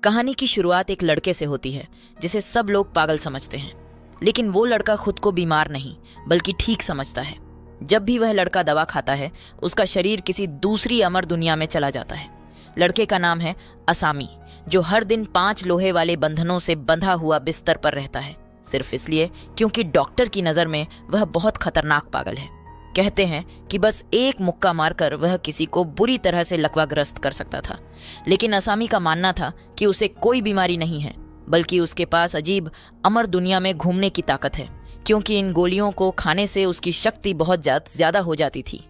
कहानी की शुरुआत एक लड़के से होती है जिसे सब लोग पागल समझते हैं, लेकिन वो लड़का खुद को बीमार नहीं बल्कि ठीक समझता है। जब भी वह लड़का दवा खाता है, उसका शरीर किसी दूसरी अमर दुनिया में चला जाता है। लड़के का नाम है असामी, जो हर दिन 5 लोहे वाले बंधनों से बंधा हुआ बिस्तर पर रहता है, सिर्फ इसलिए क्योंकि डॉक्टर की नज़र में वह बहुत खतरनाक पागल है। कहते हैं कि बस एक मुक्का मारकर वह किसी को बुरी तरह से लकवाग्रस्त कर सकता था, लेकिन असामी का मानना था कि उसे कोई बीमारी नहीं है, बल्कि उसके पास अजीब अमर दुनिया में घूमने की ताकत है, क्योंकि इन गोलियों को खाने से उसकी शक्ति बहुत ज़्यादा हो जाती थी।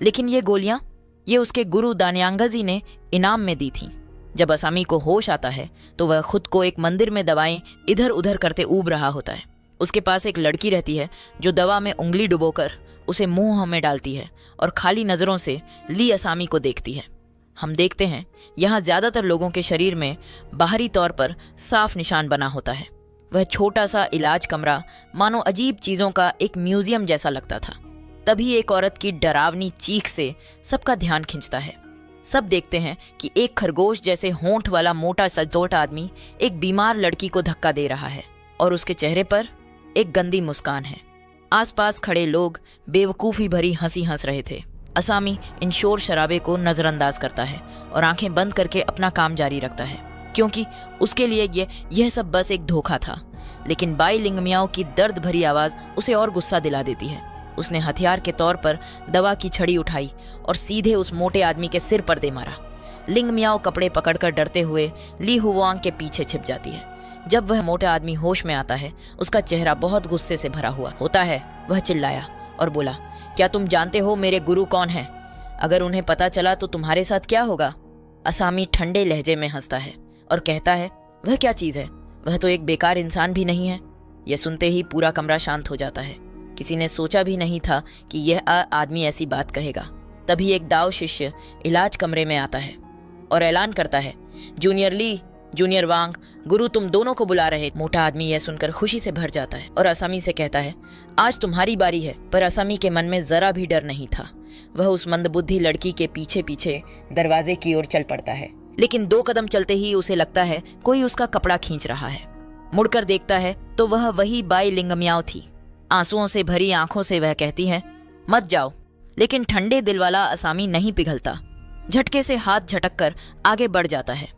लेकिन ये गोलियां ये उसके गुरु दानियांगाजी ने इनाम में दी थीं। जब असामी को होश आता है तो वह खुद को एक मंदिर में दवाएं इधर उधर करते ऊब रहा होता है। उसके पास एक लड़की रहती है जो दवा में उंगली डुबोकर उसे मुंह में डालती है और खाली नज़रों से ली असामी को देखती है। हम देखते हैं यहाँ ज़्यादातर लोगों के शरीर में बाहरी तौर पर साफ निशान बना होता है। वह छोटा सा इलाज कमरा मानो अजीब चीज़ों का एक म्यूजियम जैसा लगता था। तभी एक औरत की डरावनी चीख से सबका ध्यान खींचता है। सब देखते हैं कि एक खरगोश जैसे होंठ वाला मोटा सजोट आदमी एक बीमार लड़की को धक्का दे रहा है और उसके चेहरे पर एक गंदी मुस्कान है। आसपास खड़े लोग बेवकूफ़ी भरी हंसी हंस रहे थे। असामी इन शोर शराबे को नज़रअंदाज करता है और आंखें बंद करके अपना काम जारी रखता है, क्योंकि उसके लिए यह सब बस एक धोखा था। लेकिन बाई लिंगमियाओं की दर्द भरी आवाज़ उसे और गुस्सा दिला देती है। उसने हथियार के तौर पर दवा की छड़ी उठाई और सीधे उस मोटे आदमी के सिर पर दे मारा। लिंगमियाओ कपड़े पकड़कर डरते हुए ली हुआंग के पीछे छिप जाती है। जब वह मोटा आदमी होश में आता है, उसका चेहरा बहुत गुस्से से भरा हुआ होता है। वह चिल्लाया और बोला, क्या तुम जानते हो मेरे गुरु कौन है? अगर उन्हें पता चला तो तुम्हारे साथ क्या होगा? असामी ठंडे लहजे में हंसता है और कहता है, वह क्या चीज़ है? वह तो एक बेकार इंसान भी नहीं है। यह सुनते ही पूरा कमरा शांत हो जाता है। किसी ने सोचा भी नहीं था कि यह आदमी ऐसी बात कहेगा। तभी एक दाव शिष्य इलाज कमरे में आता है और ऐलान करता है, जूनियर ली, जूनियर वांग, गुरु तुम दोनों को बुला रहे। मोटा आदमी यह सुनकर खुशी से भर जाता है और असामी से कहता है, आज तुम्हारी बारी है। पर असामी के मन में जरा भी डर नहीं था। वह उस मंदबुद्धि लड़की के पीछे पीछे दरवाजे की ओर चल पड़ता है, लेकिन 2 कदम चलते ही उसे लगता है कोई उसका कपड़ा खींच रहा है। मुड़कर देखता है तो वह वही बाई लिंगमियाओ थी। आंसुओं से भरी आंखों से वह कहती है, मत जाओ। लेकिन ठंडे दिल वाला असामी नहीं पिघलता। झटके से हाथ झटक कर आगे बढ़ जाता है।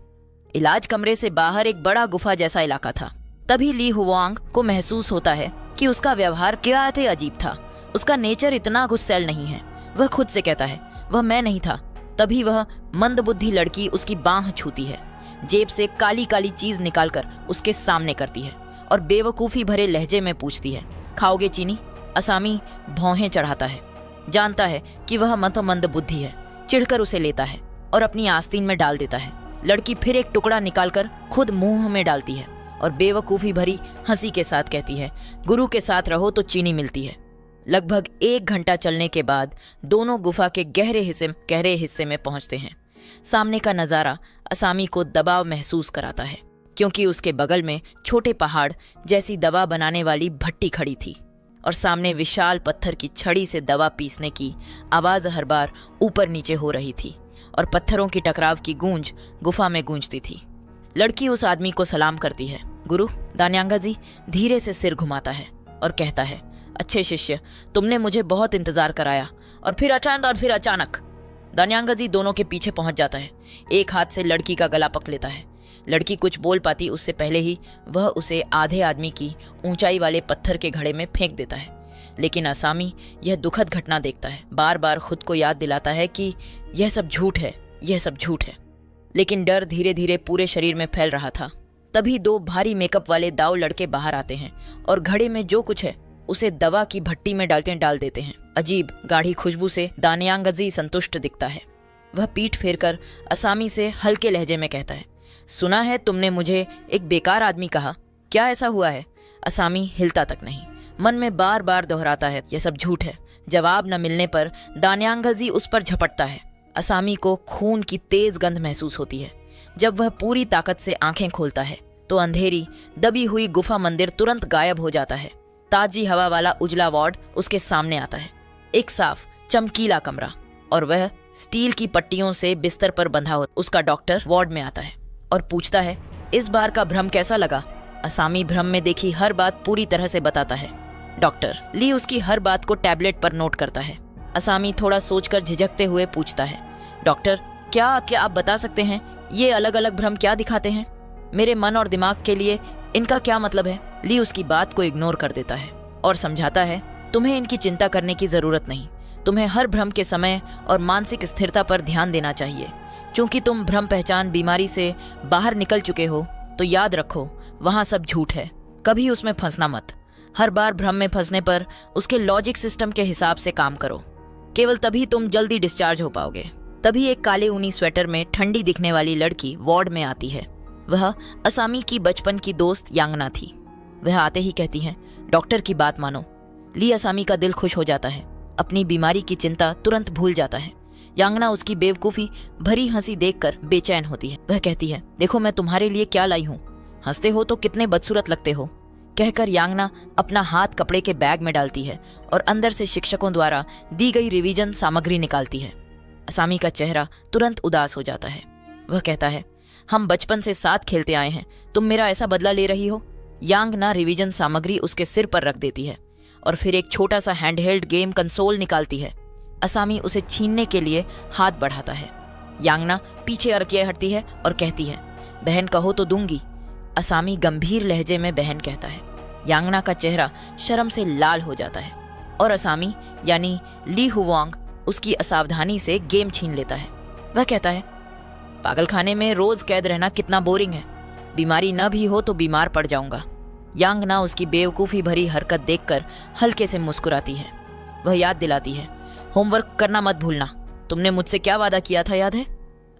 इलाज कमरे से बाहर एक बड़ा गुफा जैसा इलाका था। तभी ली हुआंग को महसूस होता है कि उसका व्यवहार क्या अजीब था। उसका नेचर इतना गुस्सैल नहीं है। वह खुद से कहता है, वह मैं नहीं था। तभी वह मंदबुद्धि लड़की उसकी बांह छूती है, जेब से काली काली चीज निकालकर उसके सामने करती है और बेवकूफ़ी भरे लहजे में पूछती है, खाओगे चीनी? असामी भौहें चढ़ाता है। जानता है कि वह मंदबुद्धि है। चिढ़कर उसे लेता है और अपनी आस्तीन में डाल देता है। लड़की फिर एक टुकड़ा निकालकर खुद मुंह में डालती है और बेवकूफ़ी भरी हंसी के साथ कहती है, गुरु के साथ रहो तो चीनी मिलती है। लगभग 1 घंटा चलने के बाद दोनों गुफा के गहरे हिस्से में पहुंचते हैं। सामने का नज़ारा असामी को दबाव महसूस कराता है, क्योंकि उसके बगल में छोटे पहाड़ जैसी दवा बनाने वाली भट्टी खड़ी थी और सामने विशाल पत्थर की छड़ी से दवा पीसने की आवाज़ हर बार ऊपर नीचे हो रही थी और पत्थरों की टकराव की गूंज गुफा में गूंजती थी। लड़की उस आदमी को सलाम करती है। गुरु, दानियांगाजी धीरे से सिर घुमाता है और कहता है, अच्छे शिष्य, तुमने मुझे बहुत इंतजार कराया। और फिर अचानक दानियांगाजी दोनों के पीछे पहुंच जाता है। एक हाथ से लड़की का गला पकड़ लेता है। लड़की कुछ बोल पाती उससे पहले ही वह उसे आधे आदमी की ऊंचाई वाले पत्थर के घड़े में फेंक देता है। लेकिन असामी यह दुखद घटना देखता है, बार बार खुद को याद दिलाता है कि यह सब झूठ है। लेकिन डर धीरे धीरे पूरे शरीर में फैल रहा था। तभी 2 भारी मेकअप वाले दाव लड़के बाहर आते हैं और घड़े में जो कुछ है उसे दवा की भट्टी में डाल देते हैं। अजीब गाढ़ी खुशबू से दानियांगाजी संतुष्ट दिखता है। वह पीठ फेरकर असामी से हल्के लहजे में कहता है, सुना है तुमने मुझे एक बेकार आदमी कहा, क्या ऐसा हुआ है? असामी हिलता तक नहीं, मन में बार बार दोहराता है, यह सब झूठ है। जवाब न मिलने पर दानियांगाजी उस पर झपटता है। असामी को खून की तेज गंध महसूस होती है। जब वह पूरी ताकत से आंखें खोलता है तो अंधेरी दबी हुई गुफा मंदिर तुरंत गायब हो जाता है। ताजी हवा वाला उजला वार्ड उसके सामने आता है, एक साफ चमकीला कमरा, और वह स्टील की पट्टियों से बिस्तर पर बंधा हो उसका डॉक्टर वार्ड में आता है और पूछता है, इस बार का भ्रम कैसा लगा? असामी भ्रम में देखी हर बात पूरी तरह से बताता है। डॉक्टर ली उसकी हर बात को टैबलेट पर नोट करता है। असामी थोड़ा सोचकर झिझकते हुए पूछता है, डॉक्टर क्या आप बता सकते हैं ये अलग अलग भ्रम क्या दिखाते हैं? मेरे मन और दिमाग के लिए इनका क्या मतलब है? ली उसकी बात को इग्नोर कर देता है और समझाता है, तुम्हें इनकी चिंता करने की जरूरत नहीं। तुम्हें हर भ्रम के समय और मानसिक स्थिरता पर ध्यान देना चाहिए। चूंकि तुम भ्रम पहचान बीमारी से बाहर निकल चुके हो तो याद रखो वहां सब झूठ है, कभी उसमें फंसना मत। हर बार भ्रम में फंसने पर उसके लॉजिक सिस्टम के हिसाब से काम करो, केवल तभी तुम जल्दी डिस्चार्ज हो पाओगे। तभी एक काले ऊनी स्वेटर में ठंडी दिखने वाली लड़की वार्ड में आती है। वह असामी की बचपन की दोस्त यांगना थी। वह आते ही कहती है, डॉक्टर की बात मानो। ली असामी का दिल खुश हो जाता है, अपनी बीमारी की चिंता तुरंत भूल जाता है। यांगना उसकी बेवकूफ़ी भरी हंसी देखकर बेचैन होती है। वह कहती है, देखो मैं तुम्हारे लिए क्या लाई हूँ, हंसते हो तो कितने बदसूरत लगते हो। कहकर यांगना अपना हाथ कपड़े के बैग में डालती है और अंदर से शिक्षकों द्वारा दी गई रिवीजन सामग्री निकालती है। असामी का चेहरा तुरंत उदास हो जाता है। वह कहता है, हम बचपन से साथ खेलते आए हैं, तुम मेरा ऐसा बदला ले रही हो? यांगना रिवीजन सामग्री उसके सिर पर रख देती है और फिर एक छोटा सा हैंडहेल्ड गेम कंसोल निकालती है। असामी उसे छीनने के लिए हाथ बढ़ाता है। यांगना पीछे अड़के हटती है और कहती है, बहन कहो तो दूंगी। असामी गंभीर लहजे में बहन कहता है। यांगना का चेहरा शर्म से लाल हो जाता है और असामी यानी ली हुवांग उसकी असावधानी से गेम छीन लेता है। वह कहता है, पागलखाने में रोज कैद रहना कितना बोरिंग है, बीमारी न भी हो तो बीमार पड़ जाऊंगा। यांगना उसकी बेवकूफ़ी भरी हरकत देखकर हल्के से मुस्कुराती है। वह याद दिलाती है, होमवर्क करना मत भूलना, तुमने मुझसे क्या वादा किया था याद है?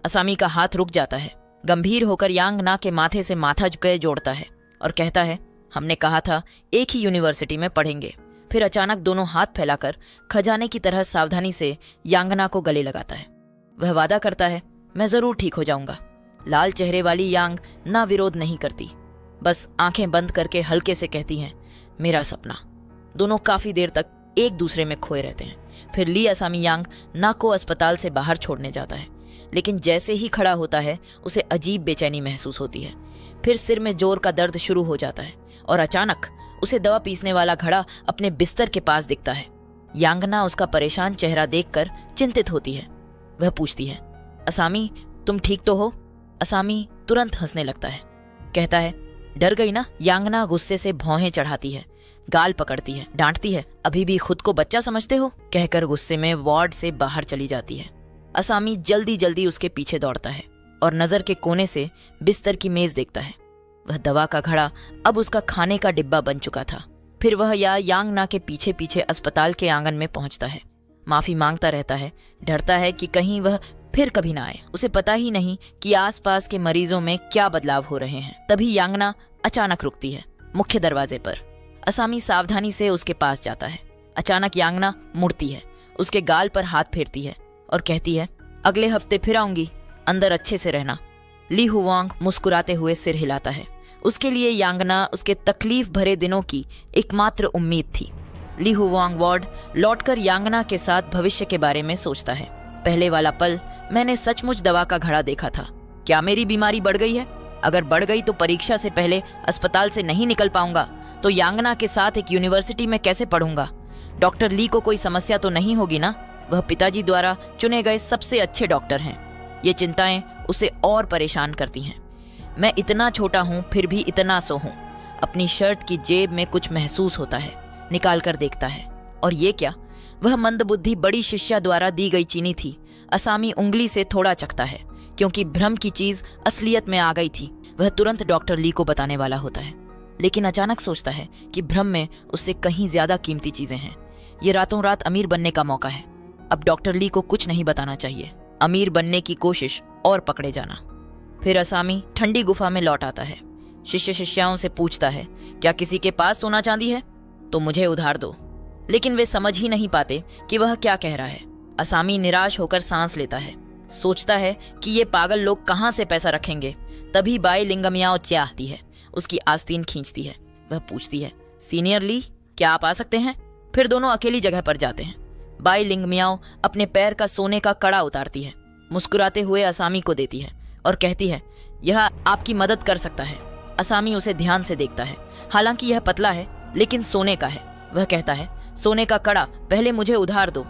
असामी का हाथ रुक जाता है। गंभीर होकर यांगना के माथे से माथा झुकाए जोड़ता है और कहता है, हमने कहा था एक ही यूनिवर्सिटी में पढ़ेंगे। फिर अचानक दोनों हाथ फैलाकर खजाने की तरह सावधानी से यांगना को गले लगाता है। वह वादा करता है, मैं जरूर ठीक हो जाऊंगा। लाल चेहरे वाली यांग ना विरोध नहीं करती, बस आंखें बंद करके हल्के से कहती हैं, मेरा सपना। दोनों काफी देर तक एक दूसरे में खोए रहते हैं। फिर ली असामी यांग ना को अस्पताल से बाहर छोड़ने जाता है, लेकिन जैसे ही खड़ा होता है उसे अजीब बेचैनी महसूस होती है। फिर सिर में जोर का दर्द शुरू हो जाता है और अचानक उसे दवा पीसने वाला घड़ा अपने बिस्तर के पास दिखता है। यांगना उसका परेशान चेहरा देखकर चिंतित होती है। वह पूछती है, असामी तुम ठीक तो हो? असामी तुरंत हंसने लगता है, कहता है, डर गई ना? यांगना गुस्से से भौहें चढ़ाती है, गाल पकड़ती है, डांटती है, अभी भी खुद को बच्चा समझते हो? कहकर गुस्से में वार्ड से बाहर चली जाती है। असामी जल्दी जल्दी उसके पीछे दौड़ता है और नजर के कोने से बिस्तर की मेज देखता है। वह दवा का घड़ा अब उसका खाने का डिब्बा बन चुका था। फिर वह यांगना के पीछे पीछे अस्पताल के आंगन में पहुंचता है। माफी मांगता रहता है, डरता है कि कहीं वह फिर कभी ना आए। उसे पता ही नहीं कि आसपास के मरीजों में क्या बदलाव हो रहे हैं। तभी यांगना अचानक रुकती है मुख्य दरवाजे पर। असामी सावधानी से उसके पास जाता है। अचानक यांगना मुड़ती है, उसके गाल पर हाथ फेरती है और कहती है, अगले हफ्ते फिर आऊंगी, अंदर अच्छे से रहना। ली हुवांग मुस्कुराते हुए सिर हिलाता है। उसके लिए यांगना उसके तकलीफ भरे दिनों की एकमात्र उम्मीद थी। ली हुवांग वार्ड लौटकर यांगना के साथ भविष्य के बारे में सोचता है। पहले वाला पल मैंने सचमुच दवा का घड़ा देखा था। क्या मेरी बीमारी बढ़ गई है? अगर बढ़ गई तो परीक्षा से पहले अस्पताल से नहीं निकल पाऊंगा तो यांगना के साथ एक यूनिवर्सिटी में कैसे पढ़ूंगा? डॉक्टर ली को कोई समस्या तो नहीं होगी ना? वह पिताजी द्वारा चुने गए सबसे अच्छे डॉक्टर हैं। ये चिंताएं उसे और परेशान करती हैं। मैं इतना छोटा हूँ फिर भी इतना सो हूँ। अपनी शर्ट की जेब में कुछ महसूस होता है, निकाल कर देखता है और ये क्या? वह मंदबुद्धि बड़ी शिष्या द्वारा दी गई चीनी थी। असामी उंगली से थोड़ा चखता है क्योंकि भ्रम की चीज असलियत में आ गई थी। वह तुरंत डॉक्टर ली को बताने वाला होता है, लेकिन अचानक सोचता है कि भ्रम में उससे कहीं ज्यादा कीमती चीजें हैं। ये रातों रात अमीर बनने का मौका है। अब डॉक्टर ली को कुछ नहीं बताना चाहिए, अमीर बनने की कोशिश और पकड़े जाना। फिर असामी ठंडी गुफा में लौट आता है। शिष्य शिष्याओं से पूछता है, क्या किसी के पास सोना चांदी है तो मुझे उधार दो। लेकिन वे समझ ही नहीं पाते कि वह क्या कह रहा है। असामी निराश होकर सांस लेता है, सोचता है कि ये पागल लोग कहाँ से पैसा रखेंगे। तभी बाई लिंगमियाओ चाहती है, उसकी आस्तीन खींचती है। वह पूछती है, सीनियर ली क्या आप आ सकते हैं? फिर दोनों अकेली जगह पर जाते हैं। बाई लिंगमियाओ अपने पैर का सोने का कड़ा उतारती है, मुस्कुराते हुए असामी को देती है और कहती है, यह आपकी मदद कर सकता है। असामी उसे ध्यान से देखता है। हालांकि यह पतला है लेकिन सोने का है। वह कहता है, सोने का कड़ा पहले मुझे उधार दो,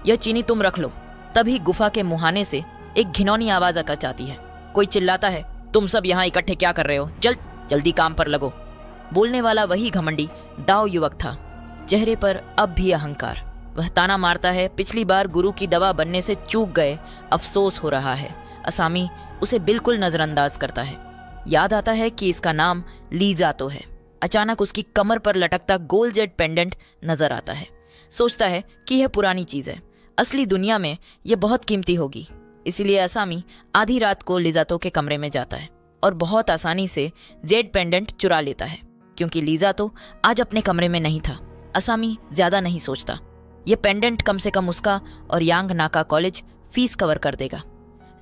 यह चीनी तुम रख लो। तभी गुफा के मुहाने से एक घिनौनी आवाज आकर आती है। कोई चिल्लाता है, तुम सब यहाँ इकट्ठे क्या कर रहे हो? जल्दी काम पर लगो। बोलने वाला वही घमंडी दाव युवक था, चेहरे पर अब भी अहंकार। वह ताना मारता है, पिछली बार गुरु की दवा बनने से चूक गए, अफसोस हो रहा है। असामी उसे बिल्कुल नजरअंदाज करता है। याद आता है कि इसका नाम लीजातो है। अचानक उसकी कमर पर लटकता गोल जेड पेंडेंट नजर आता है। सोचता है कि यह पुरानी चीज है, असली दुनिया में यह बहुत कीमती होगी। इसीलिए असामी आधी रात को लीजातो के कमरे में जाता है और बहुत आसानी से जेड पेंडेंट चुरा लेता है। क्योंकि लीजातो आज अपने कमरे में नहीं था, असामी ज्यादा नहीं सोचता। यह पेंडेंट कम से कम उसका और यांग नाका कॉलेज फीस कवर कर देगा।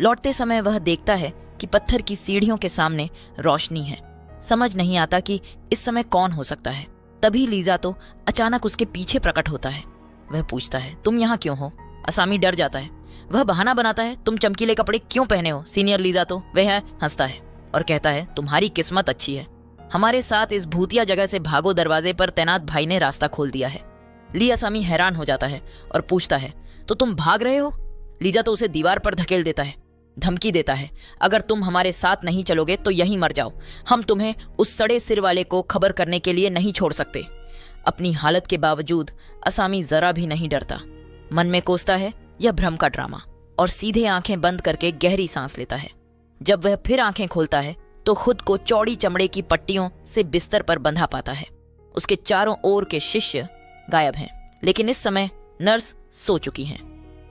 लौटते समय वह देखता है कि पत्थर की सीढ़ियों के सामने रोशनी है। समझ नहीं आता कि इस समय कौन हो सकता है। तभी लीजातो अचानक उसके पीछे प्रकट होता है। वह पूछता है, तुम यहाँ क्यों हो? असामी डर जाता है। वह बहाना बनाता है, तुम चमकीले कपड़े क्यों पहने हो सीनियर लीजातो? वह हंसता है और कहता है, तुम्हारी किस्मत अच्छी है, हमारे साथ इस भूतिया जगह से भागो, दरवाजे पर तैनात भाई ने रास्ता खोल दिया है। ली असामी हैरान हो जाता है और पूछता है, तो तुम भाग रहे हो? लीजातो उसे दीवार पर धकेल देता है, धमकी देता है, अगर तुम हमारे साथ नहीं चलोगे तो यहीं मर जाओ। हम तुम्हें उस सड़े सिर वाले को खबर करने के लिए नहीं छोड़ सकते। अपनी हालत के बावजूद असामी जरा भी नहीं डरता। मन में कोसता है यह भ्रम का ड्रामा और सीधे आंखें बंद करके गहरी सांस लेता है। जब वह फिर आंखें खोलता है तो खुद को चौड़ी चमड़े की पट्टियों से बिस्तर पर बंधा पाता है। उसके चारों ओर के शिष्य गायब हैं, लेकिन इस समय नर्स सो चुकी हैं।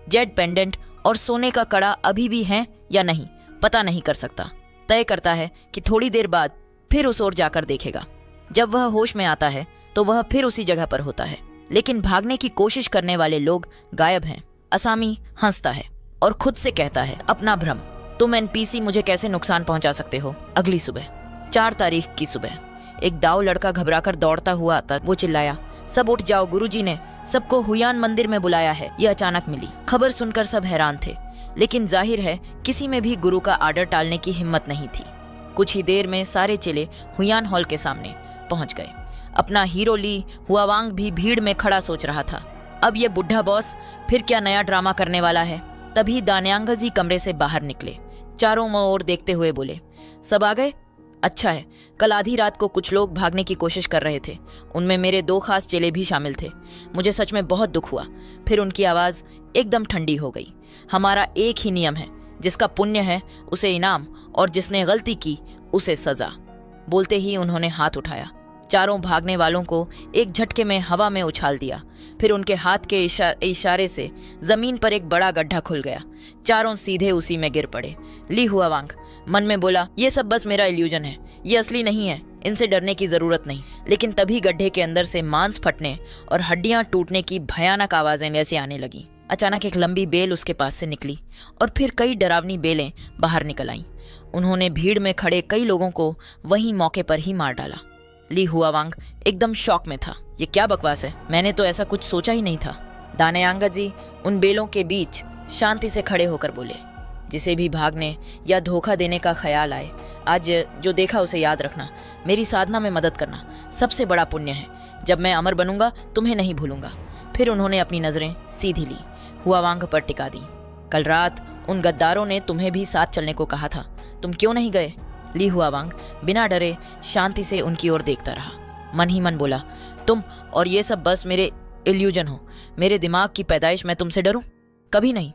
जेड पेंडेंट और सोने का कड़ा अभी भी हैं या नहीं पता नहीं कर सकता। तय करता है कि थोड़ी देर बाद फिर उस ओर जाकर देखेगा। जब वह होश में आता है तो वह फिर उसी जगह पर होता है, लेकिन भागने की कोशिश करने वाले लोग गायब हैं। असामी हंसता है और खुद से कहता है, अपना भ्रम, तुम एनपीसी मुझे कैसे नुकसान पहुंचा सकते हो? अगली सुबह 4 तारीख की सुबह एक दाऊ लड़का घबराकर दौड़ता हुआ आता। वो चिल्लाया, सब उठ जाओ, गुरुजी ने सबको हुयान मंदिर में बुलाया है। यह अचानक मिली खबर सुनकर सब हैरान थे, लेकिन जाहिर है किसी में भी गुरु का आर्डर टालने की हिम्मत नहीं थी। कुछ ही देर में सारे चेले हुयान हॉल के सामने पहुंच गए। अपना हीरो ली हुआवांग भी भीड़ में खड़ा सोच रहा था, अब ये बुढ़ा बॉस फिर क्या नया ड्रामा करने वाला है। तभी दान्यांगजी कमरे से बाहर निकले, चारों ओर देखते हुए बोले, सब आ गए? अच्छा है। कल आधी रात को कुछ लोग भागने की कोशिश कर रहे थे, उनमें मेरे 2 खास चेले भी शामिल थे। मुझे सच में बहुत दुख हुआ। फिर उनकी आवाज एकदम ठंडी हो गई। हमारा एक ही नियम है, जिसका पुण्य है उसे इनाम और जिसने गलती की उसे सजा। बोलते ही उन्होंने हाथ उठाया। चारों भागने वालों को एक झटके में हवा में उछाल दिया। फिर उनके हाथ के इशारे से जमीन पर एक बड़ा गड्ढा खुल गया। चारों सीधे उसी में गिर पड़े। ली हुआवांग मन में बोला, ये सब बस मेरा इल्यूजन है, ये असली नहीं है, इनसे डरने की जरूरत नहीं। लेकिन तभी गड्ढे के अंदर से मांस फटने और हड्डियां टूटने की भयानक आवाजें ऐसे आने लगी। अचानक एक लंबी बेल उसके पास से निकली और फिर कई डरावनी बेलें बाहर निकल आईं। उन्होंने भीड़ में खड़े कई लोगों को वहीं मौके पर ही मार डाला। ली हुआवांग एकदम शॉक में था। ये क्या बकवास है, मैंने तो ऐसा कुछ सोचा ही नहीं था। दान्यांगजी उन बेलों के बीच शांति से खड़े होकर बोले, जिसे भी भागने या धोखा देने का ख्याल आए, आज जो देखा उसे याद रखना, मेरी साधना में मदद करना सबसे बड़ा पुण्य है। जब मैं अमर बनूंगा तुम्हें नहीं भूलूंगा। फिर उन्होंने अपनी नजरें सीधी ली हुआवांग पर टिका दी। कल रात उन गद्दारों ने तुम्हें भी साथ चलने को कहा था, तुम क्यों नहीं गए? ली हुआवांग बिना डरे शांति से उनकी ओर देखता रहा। मन ही मन बोला, तुम और ये सब बस मेरे इल्यूजन हो, मेरे दिमाग की पैदाइश, मैं तुमसे डरूं? कभी नहीं।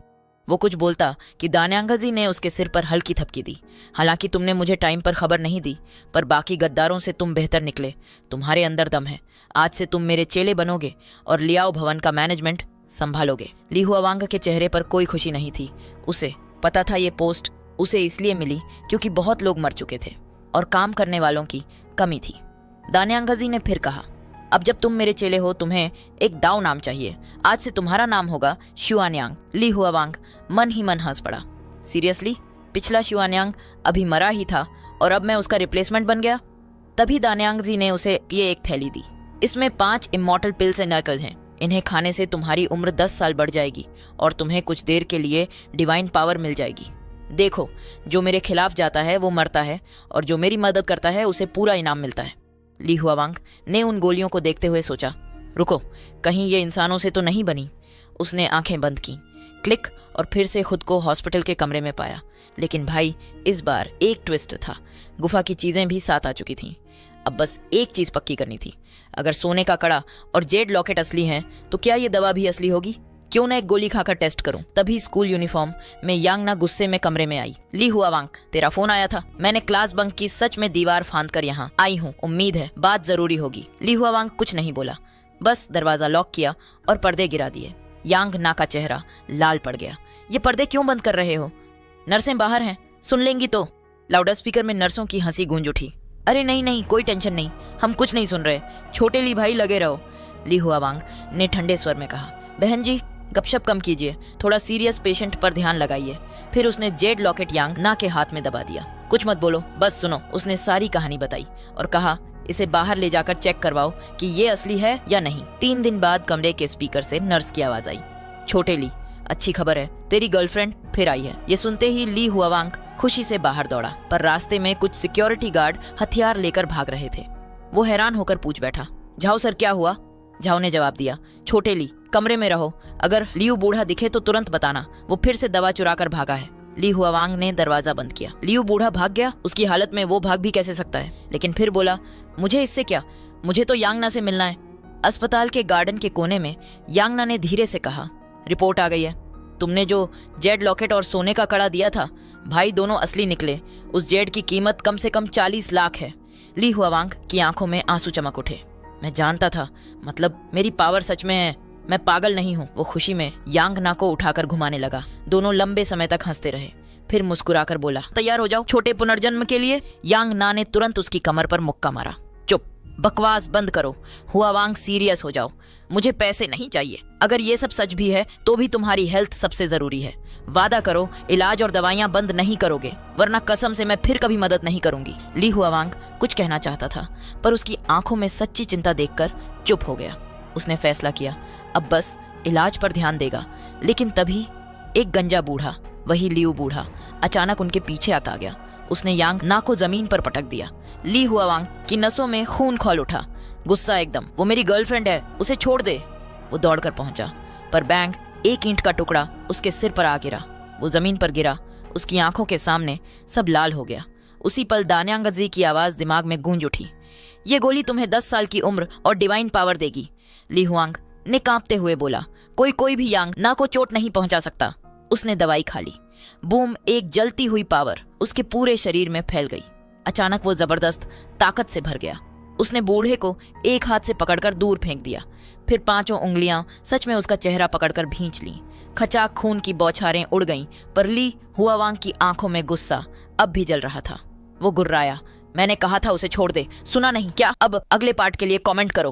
वो कुछ बोलता कि दान्यांगजी ने उसके सिर पर हल्की थपकी दी। हालांकि तुमने मुझे टाइम पर खबर नहीं दी, पर बाकी गद्दारों से तुम बेहतर निकले, तुम्हारे अंदर दम है। आज से तुम मेरे चेले बनोगे और लियाओ भवन का मैनेजमेंट संभालोगे। ली हुआवांग के चेहरे पर कोई खुशी नहीं थी। उसे पता था ये पोस्ट उसे इसलिए मिली क्योंकि बहुत लोग मर चुके थे और काम करने वालों की कमी थी। दान्यांगजी ने फिर कहा, अब जब तुम मेरे चेले हो तुम्हें एक दाव नाम चाहिए। आज से तुम्हारा नाम होगा शुआन्यांग। ली हुआवांग मन ही मन हंस पड़ा। सीरियसली? पिछला शुआन्यांग अभी मरा ही था और अब मैं उसका रिप्लेसमेंट बन गया? तभी दान्यांगजी ने उसे ये एक थैली दी। इसमें 5 इमॉर्टल पिल्स एंड नकल हैं। इन्हें खाने से तुम्हारी उम्र 10 साल बढ़ जाएगी और तुम्हें कुछ देर के लिए डिवाइन पावर मिल जाएगी। देखो, जो मेरे खिलाफ जाता है वो मरता है और जो मेरी मदद करता है उसे पूरा इनाम मिलता है। ली हुआवांग ने उन गोलियों को देखते हुए सोचा, रुको, कहीं ये इंसानों से तो नहीं बनी। उसने आंखें बंद की, क्लिक, और फिर से खुद को हॉस्पिटल के कमरे में पाया। लेकिन भाई, इस बार एक ट्विस्ट था। गुफा की चीजें भी साथ आ चुकी थीं। अब बस एक चीज पक्की करनी थी। अगर सोने का कड़ा और जेड लॉकेट असली हैं, तो क्या ये दवा भी असली होगी? क्यों ना एक गोली खाकर टेस्ट करूं। तभी स्कूल यूनिफॉर्म में यांग ना गुस्से में कमरे में आई। ली हुआवांग, तेरा फोन आया था। मैंने क्लास बंक की, सच में दीवार फांद कर यहाँ आई हूँ। उम्मीद है बात जरूरी होगी। ली हुआवांग कुछ नहीं बोला, बस दरवाजा लॉक किया और पर्दे गिरा दिए। यांग ना का चेहरा लाल पड़ गया। ये पर्दे क्यों बंद कर रहे हो? नर्सें बाहर हैं, सुन लेंगी तो। लाउड स्पीकर में नर्सों की हंसी गूंज उठी। अरे नहीं नहीं, कोई टेंशन नहीं, हम कुछ नहीं सुन रहे। छोटे ली भाई, लगे रहो। ली हुआवांग ने ठंडे स्वर में कहा। बहन जी, गपशप कम कीजिए, थोड़ा सीरियस पेशेंट पर ध्यान लगाइए। फिर उसने जेड लॉकेट यांग ना के हाथ में दबा दिया। कुछ मत बोलो, बस सुनो। उसने सारी कहानी बताई और कहा, इसे बाहर ले जाकर चेक करवाओ कि ये असली है या नहीं। 3 दिन बाद कमरे के स्पीकर से नर्स की आवाज आई। छोटे ली, अच्छी खबर है, तेरी गर्लफ्रेंड फिर आई है। ये सुनते ही ली हुआवांग खुशी से बाहर दौड़ा, पर रास्ते में कुछ सिक्योरिटी गार्ड हथियार लेकर भाग रहे थे। वो हैरान होकर पूछ बैठा, झाओ सर, क्या हुआ? झाओ ने जवाब दिया, छोटे ली, कमरे में रहो। अगर लियू बूढ़ा दिखे तो तुरंत बताना, वो फिर से दवा चुरा कर भागा है। ली हुआवांग ने दरवाजा बंद किया। लियू बूढ़ा भाग गया? उसकी हालत में वो भाग भी कैसे सकता है? लेकिन फिर बोला, मुझे इससे क्या, मुझे तो यांगना से मिलना है। अस्पताल के गार्डन के कोने में यांगना ने धीरे से कहा, रिपोर्ट आ गई है। तुमने जो जेड लॉकेट और सोने का कड़ा दिया था, भाई दोनों असली निकले। उस जेड की कीमत कम से कम 40 लाख है। ली हुआवांग की आंखों में आंसू चमक उठे। मैं जानता था, मतलब मेरी पावर सच में है, मैं पागल नहीं हूँ। वो खुशी में यांगना को उठाकर घुमाने लगा। दोनों लंबे समय तक हंसते रहे, फिर मुस्कुराकर बोला, तैयार हो जाओ छोटे पुनर्जन्म के लिए। यांगना ने तुरंत उसकी कमर पर मुक्का मारा। चुप, बकवास बंद करो। हुआवांग, सीरियस हो जाओ, मुझे पैसे नहीं चाहिए। अगर ये सब सच भी है तो भी तुम्हारी हेल्थ सबसे जरूरी है। वादा करो इलाज और दवाइयां बंद नहीं करोगे, वरना कसम से मैं फिर कभी मदद नहीं करूंगी। ली हुआवांग कुछ कहना चाहता था, पर उसकी आंखों में सच्ची चिंता देखकर चुप हो गया। उसने फैसला किया, अब बस इलाज पर ध्यान देगा। लेकिन तभी एक गंजा बूढ़ा, वही लियू बूढ़ा, अचानक उनके पीछे आता गया। उसने यांग ना को जमीन पर पटक दिया। ली हुआवांग की नसों में खून खौल उठा, गुस्सा एकदम। वो मेरी गर्लफ्रेंड है, उसे छोड़ दे। वो दौड़कर पहुंचा, पर बैंग, एक ईंट का टुकड़ा उसके सिर पर आ गिरा। वो जमीन पर गिरा, उसकी आंखों के सामने सब लाल हो गया। उसी पल दान्यांगजी की आवाज दिमाग में गूंज उठी, ये गोली तुम्हें 10 साल की उम्र और डिवाइन पावर देगी। ली हुआंग ने कांपते हुए बोला, कोई भी यांग ना को चोट नहीं पहुंचा सकता। उसने दवाई खा ली। बूम, एक जलती हुई पावर उसके पूरे शरीर में फैल गई। अचानक वो जबरदस्त ताकत से भर गया। उसने बूढ़े को एक हाथ से पकड़कर दूर फेंक दिया, फिर 5 उंगलियां सच में उसका चेहरा पकड़कर भींच लीं। खचाक खून की बौछारें उड़ गईं, पर ली हुआवांग की आंखों में गुस्सा अब भी जल रहा था। वो गुर्राया, मैंने कहा था उसे छोड़ दे, सुना नहीं क्या? अब अगले पार्ट के लिए कमेंट करो।